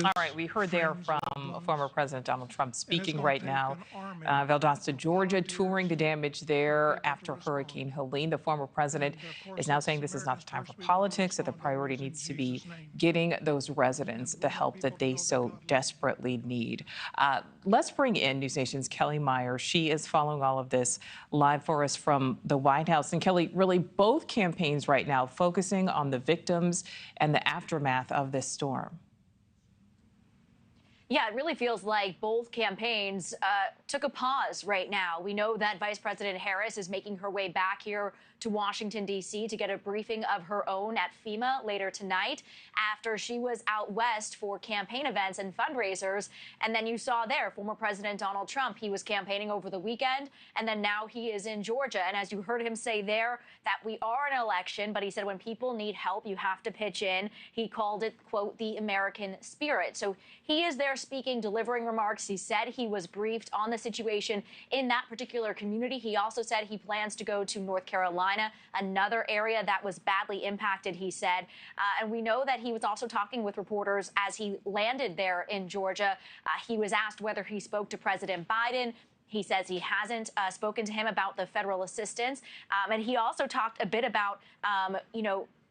All right, we heard there from former President Donald Trump speaking right now. Valdosta, Georgia, touring the damage there after Hurricane Helene. The former president is now saying this is not the time for politics, that the priority needs to be getting those residents the help that they so desperately need. Let's bring in News Nation's Kelly Meyer. She is following all of this live for us from the White House. And Kelly, really both campaigns right now focusing on the victims and the aftermath of this storm. Yeah, it really feels like both campaigns took a pause right now. We know that Vice President Harris is making her way back here to Washington, D.C. to get a briefing of her own at FEMA later tonight after she was out west for campaign events and fundraisers. And then you saw there former President Donald Trump. He was campaigning over the weekend, and then now he is in Georgia. And as you heard him say there, that we are an election, but he said when people need help, you have to pitch in. He called it, quote, the American spirit. So he is there speaking, delivering remarks. He said he was briefed on the situation in that particular community. He also said he plans to go to North Carolina, another area that was badly impacted, he said. And we know that he was also talking with reporters as he landed there in Georgia. He was asked whether he spoke to President Biden. He says he hasn't spoken to him about the federal assistance. And he also talked a bit about,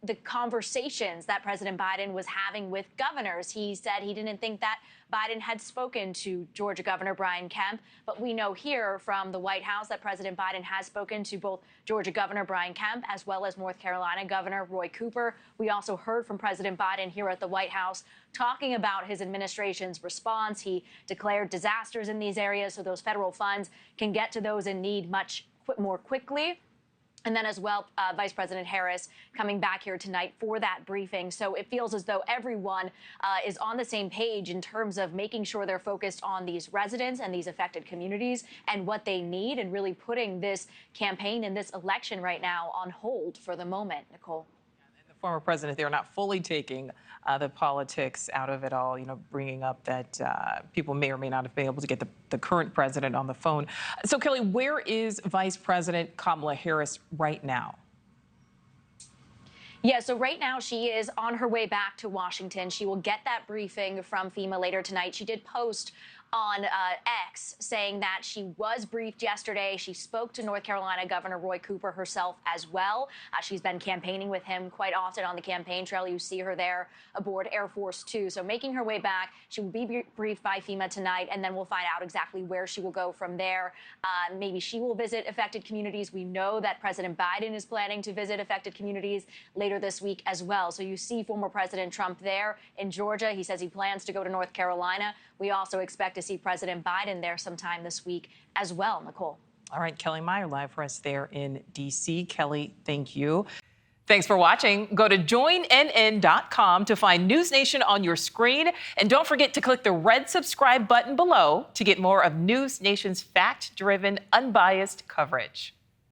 the conversations that President Biden was having with governors. He said he didn't think that Biden had spoken to Georgia Governor Brian Kemp, but we know here from the White House that President Biden has spoken to both Georgia Governor Brian Kemp as well as North Carolina Governor Roy Cooper. We also heard from President Biden here at the White House talking about his administration's response. He declared disasters in these areas so those federal funds can get to those in need much more quickly. And then as well, Vice President Harris coming back here tonight for that briefing. So it feels as though everyone is on the same page in terms of making sure they're focused on these residents and these affected communities and what they need, and really putting this campaign and this election right now on hold for the moment, Nichole. Former president, they're not fully taking the politics out of it all, bringing up that people may or may not have been able to get the current president on the phone. So, Kelly, where is Vice President Kamala Harris right now? Yeah, so right now she is on her way back to Washington. She will get that briefing from FEMA later tonight. She did post on X saying that she was briefed yesterday. She spoke to North Carolina Governor Roy Cooper herself as well. She's been campaigning with him quite often on the campaign trail. You see her there aboard Air Force Two. So making her way back, she will be briefed by FEMA tonight, and then we'll find out exactly where she will go from there. Maybe she will visit affected communities. We know that President Biden is planning to visit affected communities later this week as well. So you see former President Trump there in Georgia. He says he plans to go to North Carolina. We also expect to see President Biden there sometime this week as well, Nichole. All right, Kelly Meyer live for us there in D.C. Kelly, thank you. Thanks for watching. Go to joinnn.com to find News Nation on your screen. And don't forget to click the red subscribe button below to get more of News Nation's fact-driven, unbiased coverage.